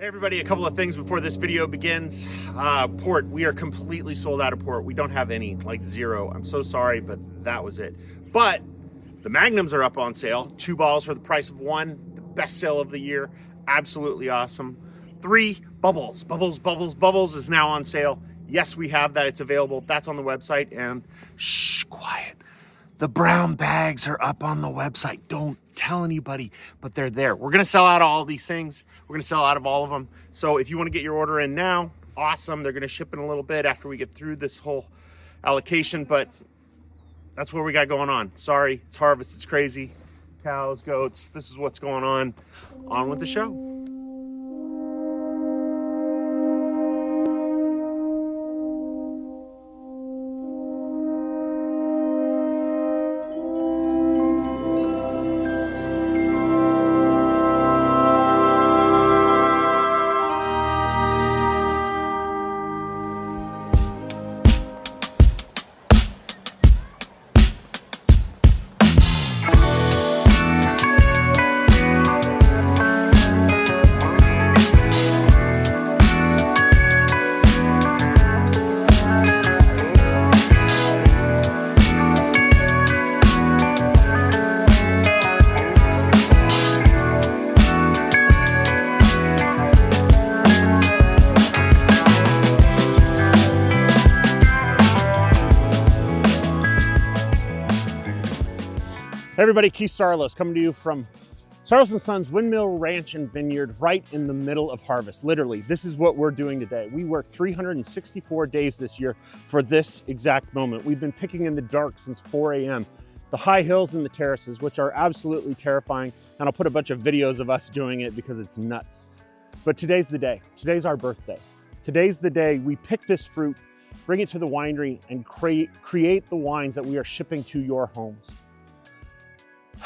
Hey everybody, a couple of things before this video begins. Port, we are completely sold out of port. We don't have any, like zero. I'm so sorry, but that was it. But the Magnums are up on sale. 2 bottles for the price of 1. The best sale of the year. Absolutely awesome. 3 Bubbles. Bubbles is now on sale. Yes, we have that. It's available. That's on the website. And shh, quiet. The brown bags are up on the website. Don't tell anybody, but they're there. We're going to sell out all these things. We're going to sell out of all of them. So if you want to get your order in now, awesome. They're going to ship in a little bit after we get through this whole allocation, but that's what we got going on. Sorry, it's harvest. It's crazy. Cows, goats. This is what's going on. On with the show. Hey everybody, Keith Saarloos coming to you from Saarloos & Sons Windmill Ranch and Vineyard right in the middle of harvest. Literally, this is what we're doing today. We worked 364 days this year for this exact moment. We've been picking in the dark since 4 a.m. The high hills and the terraces, which are absolutely terrifying, and I'll put a bunch of videos of us doing it because it's nuts. But today's the day. Today's our birthday. Today's the day we pick this fruit, bring it to the winery, and create the wines that we are shipping to your homes.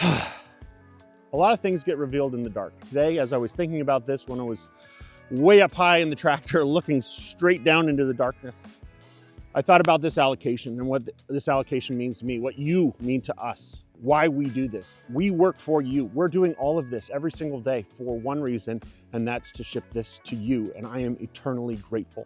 A lot of things get revealed in the dark. Today, as I was thinking about this when I was way up high in the tractor looking straight down into the darkness, I thought about this allocation and what this allocation means to me, what you mean to us, why we do this. We work for you. We're doing all of this every single day for one reason, and that's to ship this to you, and I am eternally grateful.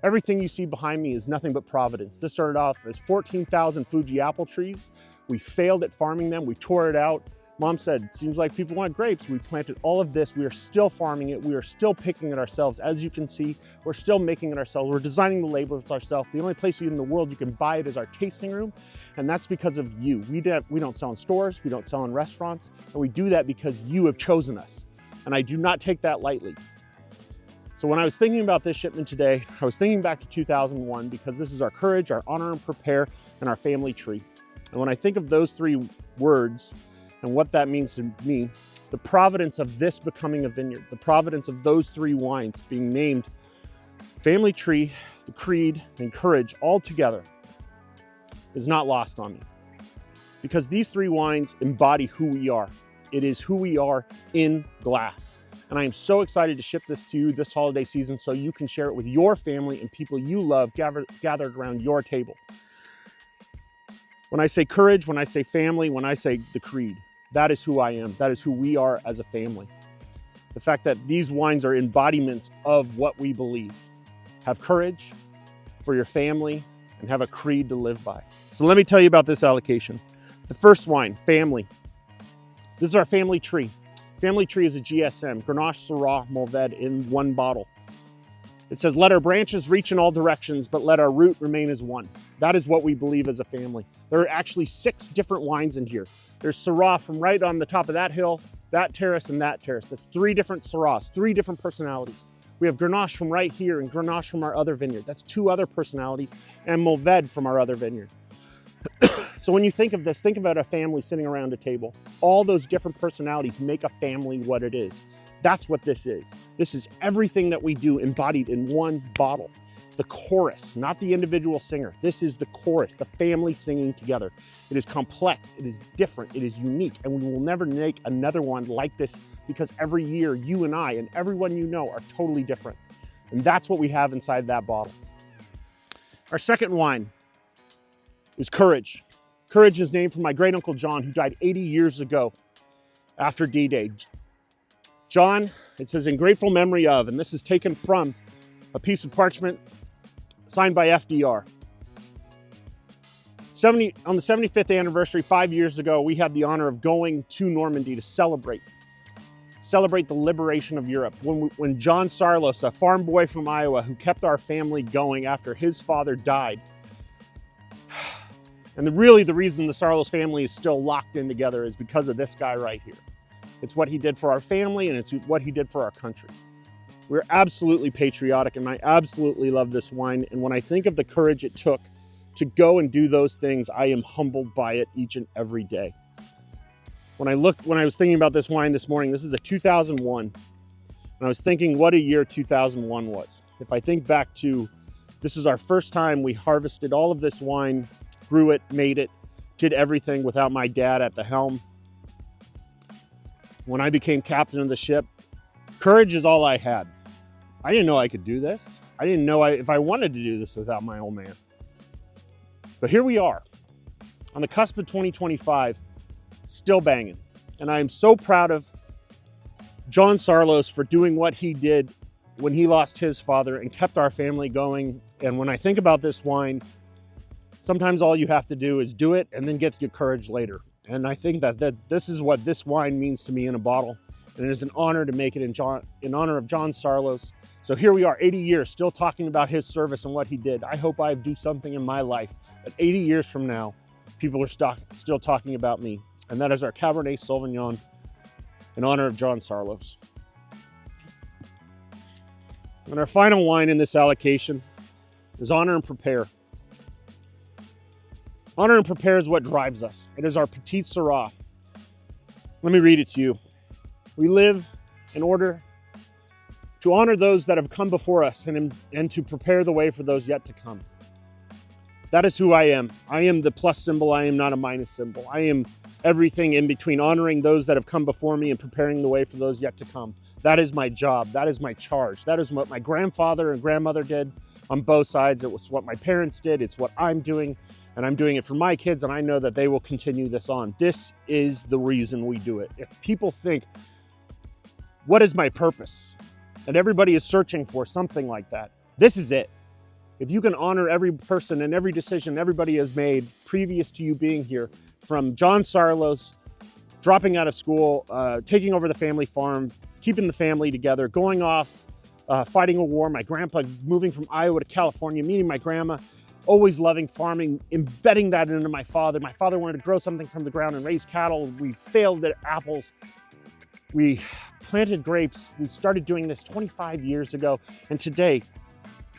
Everything you see behind me is nothing but providence. This started off as 14,000 Fuji apple trees. We failed at farming them. We tore it out. Mom said, it seems like people want grapes. We planted all of this. We are still farming it. We are still picking it ourselves. As you can see, we're still making it ourselves. We're designing the labels ourselves. The only place in the world you can buy it is our tasting room. And that's because of you. We don't sell in stores. We don't sell in restaurants. And we do that because you have chosen us. And I do not take that lightly. So when I was thinking about this shipment today, I was thinking back to 2001 because this is our courage, our honor and prepare, and our family tree. And when I think of those 3 words and what that means to me, the providence of this becoming a vineyard, the providence of those 3 wines being named family tree, the creed, and courage all together is not lost on me. Because these 3 wines embody who we are. It is who we are in glass. And I am so excited to ship this to you this holiday season so you can share it with your family and people you love gathered around your table. When I say courage, when I say family, when I say the creed, that is who I am. That is who we are as a family. The fact that these wines are embodiments of what we believe. Have courage for your family and have a creed to live by. So let me tell you about this allocation. The first wine, family. This is our family tree. Family tree is a GSM, Grenache, Syrah, Mourvèdre in 1 bottle. It says, let our branches reach in all directions, but let our root remain as one. That is what we believe as a family. There are actually 6 different wines in here. There's Syrah from right on the top of that hill, that terrace, and that terrace. That's 3 different Syrahs, 3 different personalities. We have Grenache from right here and Grenache from our other vineyard. That's 2 other personalities, and Mourvèdre from our other vineyard. So when you think of this, think about a family sitting around a table. All those different personalities make a family what it is. That's what this is. This is everything that we do embodied in 1 bottle. The chorus, not the individual singer. This is the chorus, the family singing together. It is complex, it is different, it is unique, and we will never make another one like this because every year you and I and everyone you know are totally different. And that's what we have inside that bottle. Our second wine is Courage. Courage is named for my great uncle John, who died 80 years ago after D-Day. John It says, in grateful memory of, and this is taken from a piece of parchment signed by FDR. On the 75th anniversary, 5 years ago, we had the honor of going to Normandy to celebrate the liberation of Europe. When John Saarloos, a farm boy from Iowa who kept our family going after his father died. And really the reason the Saarloos family is still locked in together is because of this guy right here. It's what he did for our family, and it's what he did for our country. We're absolutely patriotic, and I absolutely love this wine. And when I think of the courage it took to go and do those things, I am humbled by it each and every day. When I was thinking about this wine this morning, this is a 2001. And I was thinking what a year 2001 was. If I think back to, this is our first time we harvested all of this wine, grew it, made it, did everything without my dad at the helm. When I became captain of the ship, courage is all I had. I didn't know I could do this. I didn't know if I wanted to do this without my old man. But here we are, on the cusp of 2025, still banging. And I am so proud of John Saarloos for doing what he did when he lost his father and kept our family going. And when I think about this wine, sometimes all you have to do is do it and then get your courage later. And I think that this is what this wine means to me in a bottle. And it is an honor to make it in honor of John Saarloos. So here we are, 80 years, still talking about his service and what he did. I hope I do something in my life that 80 years from now, people are still talking about me. And that is our Cabernet Sauvignon in honor of John Saarloos. And our final wine in this allocation is Honor and Prepare. Honor and Prepare is what drives us. It is our Petite Syrah. Let me read it to you. We live in order to honor those that have come before us and to prepare the way for those yet to come. That is who I am. I am the plus symbol. I am not a minus symbol. I am everything in between, honoring those that have come before me and preparing the way for those yet to come. That is my job. That is my charge. That is what my grandfather and grandmother did on both sides. It was what my parents did. It's what I'm doing, and I'm doing it for my kids, and I know that they will continue this on. This is the reason we do it. If people think, what is my purpose? And everybody is searching for something like that. This is it. If you can honor every person and every decision everybody has made previous to you being here, from John Saarloos dropping out of school, taking over the family farm, keeping the family together, going off, fighting a war, my grandpa moving from Iowa to California, meeting my grandma, always loving farming, embedding that into my father. My father wanted to grow something from the ground and raise cattle. We failed at apples. We planted grapes. We started doing this 25 years ago. And today,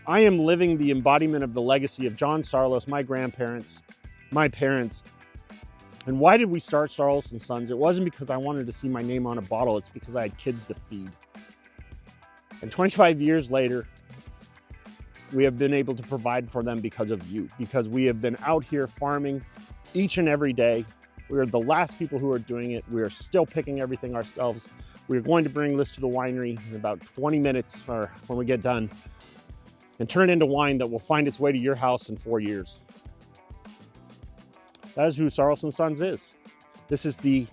I am living the embodiment of the legacy of John Saarloos, my grandparents, my parents. And why did we start Saarloos & Sons? It wasn't because I wanted to see my name on a bottle. It's because I had kids to feed. And 25 years later, we have been able to provide for them because of you, because we have been out here farming each and every day. We are the last people who are doing it. We are still picking everything ourselves. We are going to bring this to the winery in about 20 minutes or when we get done and turn it into wine that will find its way to your house in 4 years. That is who Saarloos & Sons is. This is the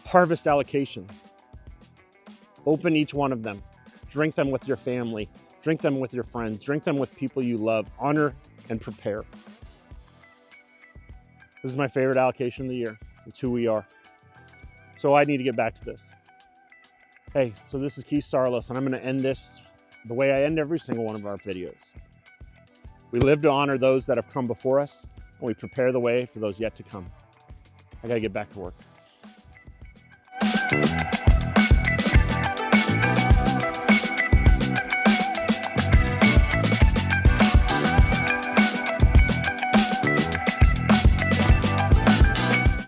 Harvest Allocation. Open each one of them. Drink them with your family. Drink them with your friends. Drink them with people you love. Honor and prepare. This is my favorite allocation of the year. It's who we are. So I need to get back to this. Hey, so this is Keith Saarloos, and I'm going to end this the way I end every single one of our videos. We live to honor those that have come before us, and we prepare the way for those yet to come. I got to get back to work.